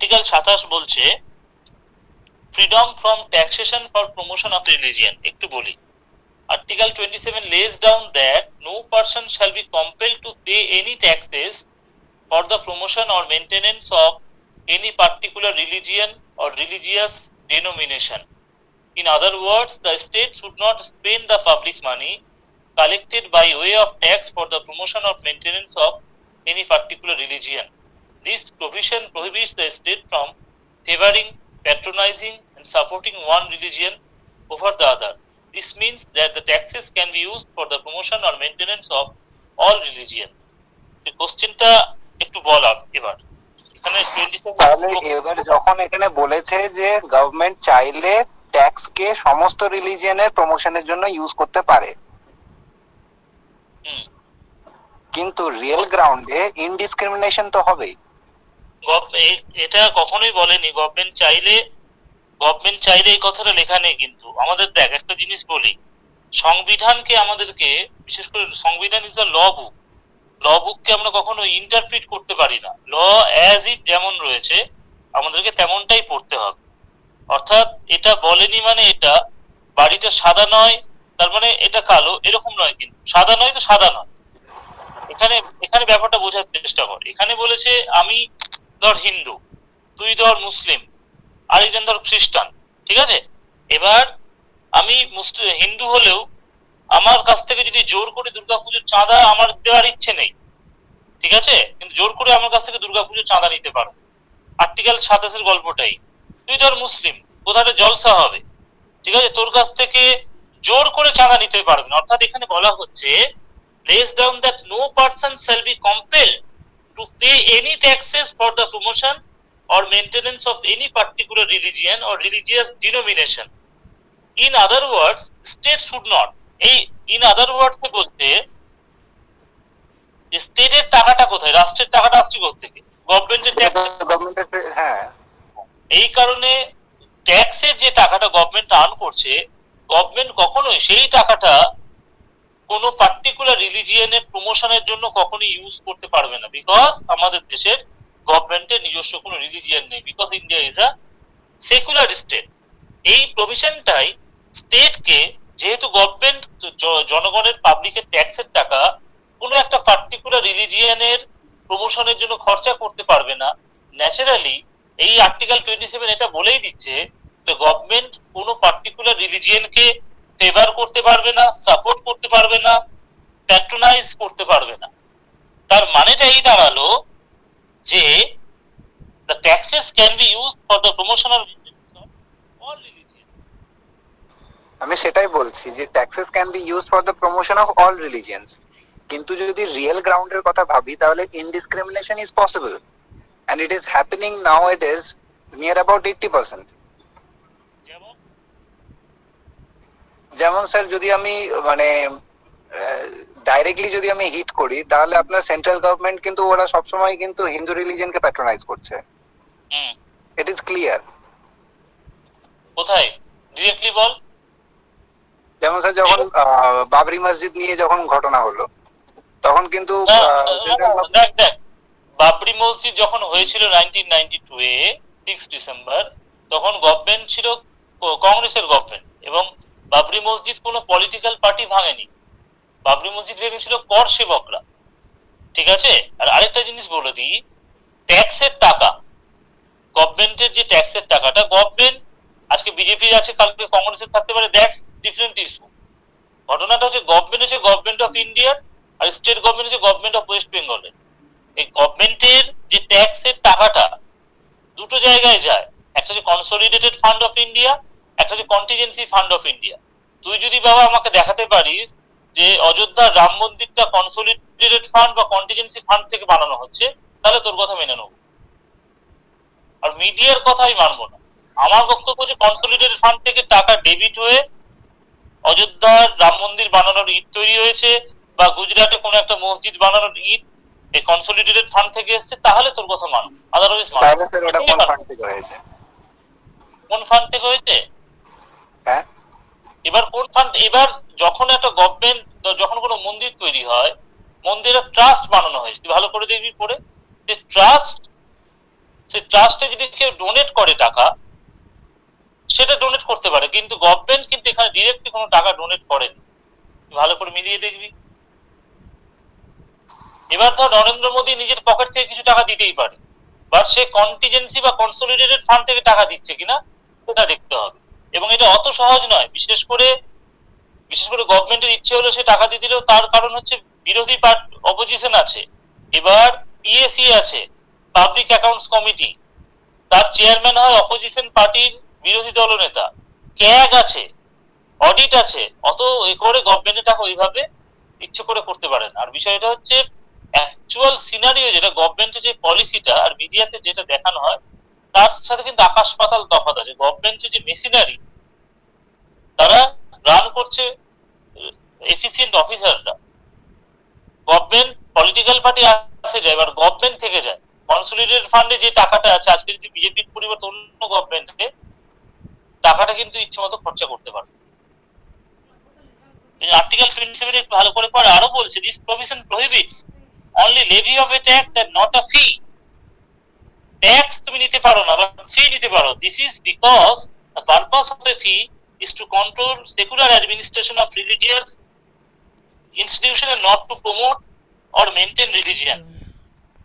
আর্টিকেল 27 বলছে freedom from taxation for promotion of religion. একটু বলি, Article 27 lays down that no person shall be compelled to pay any taxes for the promotion or maintenance of any particular religion or religious denomination. In other words, the state should not spend the public money collected by way of tax for the promotion or maintenance of any particular religion. This provision prohibits the state from favoring, patronizing, and supporting one religion over the other. This means that the taxes can be used for the promotion or maintenance of all religions. The কোশ্চেনটা একটু বলার এবার এখানে 27 তাহলে এবার যখন এখানে বলেছে যে গভর্নমেন্ট চাইলে ট্যাক্স কে সমস্ত রিলিজিয়নের প্রমোশনের জন্য ইউজ করতে পারে, কিন্তু রিয়েল গ্রাউন্ডে ইনডিসক্রিমিনেশন তো হবেই। এটা কখনোই বলেনি গভর্নমেন্ট চাইলে এই কথাটা লেখা নেই। কিন্তু আমাদের দেখ একটা জিনিস বলি, সংবিধানকে আমাদেরকে, বিশেষ করে সংবিধান ইজ দ্য ল বুক, ল বুককে আমরা কখনো ইন্টারপ্রিট করতে পারি না। ল অ্যাজ ইট যেমন রয়েছে আমাদেরকে তেমনটাই পড়তে হবে। অর্থাৎ এটা বলেনি মানে এটা বাড়িটা সাদা নয় তার মানে এটা কালো, এরকম নয়। কিন্তু সাদা নয় তো সাদা নয়। এখানে ব্যাপারটা বোঝার চেষ্টা কর। এখানে বলেছে আমি ধর হিন্দু, তুই ধর মুসলিম, আরেকজন ধর খ্রিস্টান, ঠিক আছে? এবার আমি হিন্দু হলেও আমার কাছ থেকে যদি জোর করে দুর্গাপুজোর চাঁদা আমার দেওয়ার ইচ্ছে নেই, ঠিক আছে, কিন্তু জোর করে আমার কাছ থেকে দুর্গাপুজোর চাঁদা নিতে পারো। আর্টিকেল 27 গল্পটাই। তুই ধর মুসলিম, কোথাও জলসা হবে, ঠিক আছে, তোর কাছ থেকে জোর করে চাঁদা নিতে পারবে না। অর্থাৎ এখানে বলা হচ্ছে lays down that no person shall be compelled to pay any taxes for the promotion or maintenance of any particular religion or religious denomination. In other words, state should not, এই in other words বলতে স্টেটের টাকাটা কোথায়, রাষ্ট্রের টাকাটা আসছে কোথা থেকে? গভর্নমেন্টের ট্যাক্স। হ্যাঁ, এই কারণে ট্যাক্সের যে টাকাটা গভর্নমেন্ট আর্ন করছে, গভর্নমেন্ট কখনোই সেই টাকাটা কোনো পার্টিকুলার রিলিজিয়নের প্রমোশনের জন্য কখনোই ইউজ করতে পারবে না। বিকজ আমাদের দেশের গভর্নমেন্টের নিজস্ব কোনো রিলিজিয়ন নেই, because India is a secular state. এই প্রভিশনটাই স্টেটকে, যেহেতু গভর্নমেন্ট জনগণের পাবলিকের ট্যাক্সের টাকা কোনো একটা পার্টিকুলার রিলিজিয়নের প্রমোশনের জন্য খরচা করতে পারবে না, ন্যাচারালি এই আর্টিকেল 27 এটা বলেই দিচ্ছে যে গভর্নমেন্ট কোনো পার্টিকুলার রিলিজিয়নকে ফেভার করতে পারবে না, সাপোর্ট করতে পারবে না, প্যাট্রোনাইজ করতে পারবে না। তার মানেটা এই দাঁড়ালো যে the taxes can be used for the promotion of all religions. আমি সেটাই বলছি যে taxes can be used for the promotion of all religions, কিন্তু যদি রিয়েল গ্রাউন্ডের কথা ভাবি তাহলে indiscrimination is possible and it is happening nowadays near about 80%. যেমন স্যার যদি আমি মানে ডাইরেক্টলি যদি আমি হিট করি তাহলে আপনার সেন্ট্রাল গভর্নমেন্ট কিন্তু ওরা সবসময় কিন্তু হিন্দু রিলিজিয়নকে প্যাট্রোনাইজ করছে। It is clear. কোথায় ডিরেক্টলি বল? যেমন স্যার যখন বাবরি মসজিদ নিয়ে যখন ঘটনা হলো তখন কিন্তু দেখ বাবরি মসজিদ যখন হয়েছিল 1992 এ 6 ডিসেম্বর, তখন গভর্নমেন্ট ছিল কংগ্রেসের গভর্নমেন্ট, এবং বাবরি মসজিদ কোনো পলিটিক্যাল পার্টি ভাঙেনি। বাবরি মসজিদ ভেঙেছিল কর সেবকরা, ঠিক আছে? আর আরেকটা জিনিস বলে দিই, ট্যাক্সের টাকা, গভর্নমেন্টের যে ট্যাক্সের টাকাটা, গভর্নমেন্ট আজকে বিজেপি আছে কালকে কংগ্রেসের থাকতে পারে, দ্যাটস ডিফারেন্ট ইস্যু। ঘটনাটা হচ্ছে গভর্নমেন্ট অফ ইন্ডিয়ার আর স্টেট গভর্নমেন্ট হচ্ছে গভর্নমেন্ট অফ ওয়েস্ট বেঙ্গলের। এই গভর্নমেন্টের যে ট্যাক্সের টাকাটা দুটো জায়গায় যায়, একটা হচ্ছে কনসলিডেটেড ফান্ড অফ ইন্ডিয়া, একটা হচ্ছে কন্টিজেন্সি ফান্ড অফ ইন্ডিয়া। তুই যদি বাবা আমাকে দেখাতে পারিস যে অযোধ্যার রাম মন্দিরটা কনসলিডেটেড ফান্ড বা কন্টিজেন্সি ফান্ড থেকে বানানো হচ্ছে, তাহলে তোর কথা মেনে নেবো, আর মিডিয়ার কথাই মানবো না। আমার বক্তব্য যে কনসলিডেটেড ফান্ড থেকে টাকা ডেবিট হয়ে অযোধ্যার রাম মন্দির বানানোর ইট তৈরি হয়েছে, বা গুজরাটে কোনো একটা মসজিদ বানানোর ইট এই কনসলিডেটেড ফান্ড থেকে এসেছে, তাহলে তোর কথা মানবো, আদারওয়াইজ মানবো। কোন ফান্ড থেকে হয়েছে? কোন ফান্ড থেকে হয়েছে? হ্যাঁ, এবার কোন ফান্ড? এবার যখন একটা গভর্নমেন্ট, যখন কোনো মন্দির তৈরি হয়, মন্দিরের ট্রাস্ট বানানো হয়েছে, তুই ভালো করে দেখবি পড়ে, যে ট্রাস্ট সেই ট্রাস্টে যদি কেউ ডোনেট করে টাকা, সেটা ডোনেট করতে পারে, কিন্তু গভর্নমেন্ট কিন্তু এখানে ডিরেক্টলি কোনো টাকা ডোনেট করেনি। ভালো করে মিলিয়ে দেখবি। এবার ধর নরেন্দ্র মোদী নিজের পকেট থেকে কিছু টাকা দিতেই পারে, বাট সে কন্টিজেন্সি বা কনসোলিডেটেড ফান্ড থেকে টাকা দিচ্ছে কিনা সেটা দেখতে হবে। এবং এটা অত সহজ নয়, বিশেষ করে গভর্নমেন্টের ইচ্ছে হলো সে টাকা দিয়ে দিলেও, তার কারণ হচ্ছে বিরোধী অপোজিশন আছে, এবার পিএসি আছে, পাবলিক অ্যাকাউন্টস কমিটি, তার চেয়ারম্যান হয় অপোজিশন পার্টির বিরোধী দলনেতা, ক্যাগ আছে, অডিট আছে, অত এ করে গভর্নমেন্টের টাকা ওইভাবে ইচ্ছে করে করতে পারেন। আর বিষয়টা হচ্ছে অ্যাকচুয়াল সিনারিও যেটা গভর্নমেন্টের যে পলিসিটা আর মিডিয়াতে যেটা দেখানো হয় তার সাথে কিন্তু আকাশ পাতাল তফাৎ আছে। গভর্নমেন্টের যে মেশিনারি তারা রান করছে এফিসিয়েন্ট অফিসাররা, গভর্নমেন্ট পলিটিক্যাল পার্টি আসে যায়, এবার গভর্নমেন্ট থেকে যায়। কনসোলিডেটেড ফান্ডে যে টাকাটা আছে, আজকে যদি বিজেপির পরিবর্তে অন্য গভর্নমেন্টে টাকাটা কিন্তু ইচ্ছে মতো খরচা করতে পারে। আর্টিকেল 27 একটু ভালো করে পড়ে আরো বলছে, this provision prohibits only levy of a tax and not a fee. Tax তুমি নিতে পারো না, বাট ফি নিতে পারো। This is because the purpose of a fee is to control secular administration of religious institution and not to promote or maintain religion.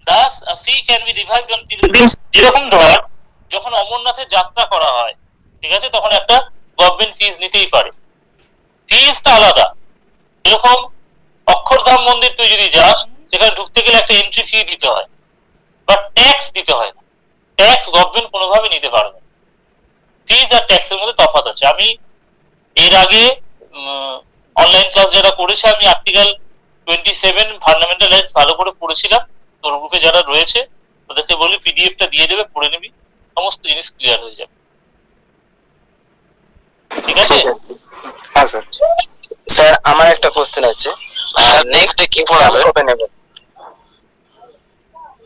Thus, a fee can be derived on pilgrims. যেরকম ধর যখন অমরনাথের যাত্রা করা হয়, ঠিক আছে, তখন একটা গভর্নমেন্ট ফিজ নিতেই পারে, ফিজটা আলাদা। এরকম অক্ষরধাম মন্দির তুই যদি যাস, সেখানে ঢুকতে গেলে একটা এন্ট্রি ফি দিতে হয়, বাট ট্যাক্স দিতে হয় না। ট্যাক্স গভর্নমেন্ট কোনোভাবে নিতে পারবে। ফিজ আর ট্যাক্সের মধ্যে তফাৎ আছে। আমি এর আগে অনলাইন ক্লাস যারা করেছে, আমি আর্টিকেল 27 ফান্ডামেন্টাল রাইটস ভালো করে পড়েছিলাম। তোর গ্রুপে যারা রয়েছে তাদেরকে বলি পিডিএফটা দিয়ে দেবে, পড়ে নিবি, সমস্ত জিনিস ক্লিয়ার হয়ে যাবে। ঠিক আছে? হ্যাঁ স্যার। স্যার আমার একটা কোশ্চেন আছে, নেক্সট ডে কি পড়াবে?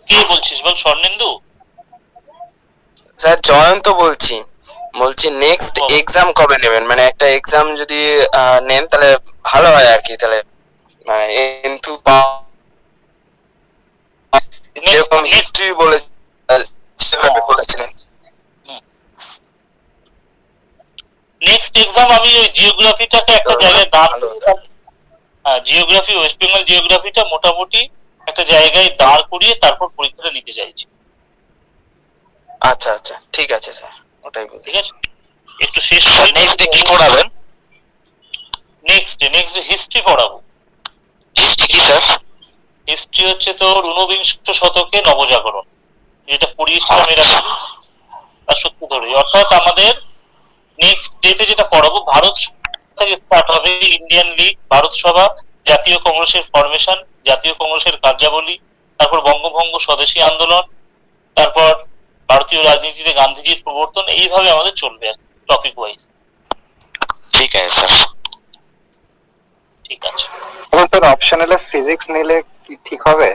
কি বলছিস বল স্বর্ণেন্দু? স্যার জয়ন্ত বলছি নেক্সট এক্সাম কবে নেবেন? মানে একটা এক্সাম যদি নেন তাহলে ভালো হয় আর কি, তাহলে মানে কিন্তু যেরকম হিস্ট্রি বলেছিলেন। নেক্সট এক্সাম আমি ওই জিওগ্রাফিটাকে একটা জায়গায় দাঁড়, হ্যাঁ জিওগ্রাফি, ওয়েস্ট বেঙ্গল জিওগ্রাফিটা মোটামুটি একটা জায়গায় দাঁড় করিয়ে তারপর পরীক্ষাটা নিতে চাইছি। আচ্ছা আচ্ছা ঠিক আছে স্যার, ওটাই বলছি। ঠিক আছে, একটু শেষ। নেক্সট ডে কি পড়াবেন? নেক্সট ডে হিস্ট্রি পড়াবো। হিস্ট্রি কি স্যার? হিস্ট্রি হচ্ছে তোর ঊনবিংশ শতকে নবজাগরণ, যেটা পড়িয়েছিলাম এর আগে, তার সূত্র ধরে। অর্থাৎ আমাদের নেক্সট ডেতে যেটা পড়াবো, ভারত থেকে স্টার্ট হবে, ইন্ডিয়ান লীগ, ভারত সভা, জাতীয় কংগ্রেসের ফরমেশন, জাতীয় কংগ্রেসের কার্যাবলী, তারপর বঙ্গভঙ্গ স্বদেশী আন্দোলন, তারপর ভারতীয় রাজনীতিতে গান্ধীজির প্রবর্তন, এইভাবে আমাদের চলবে টপিক ওয়াইজ। ঠিক আছে স্যার। ঠিক আছে। স্যার অপশনালে ফিজিক্স নিলে কি ঠিক হবে?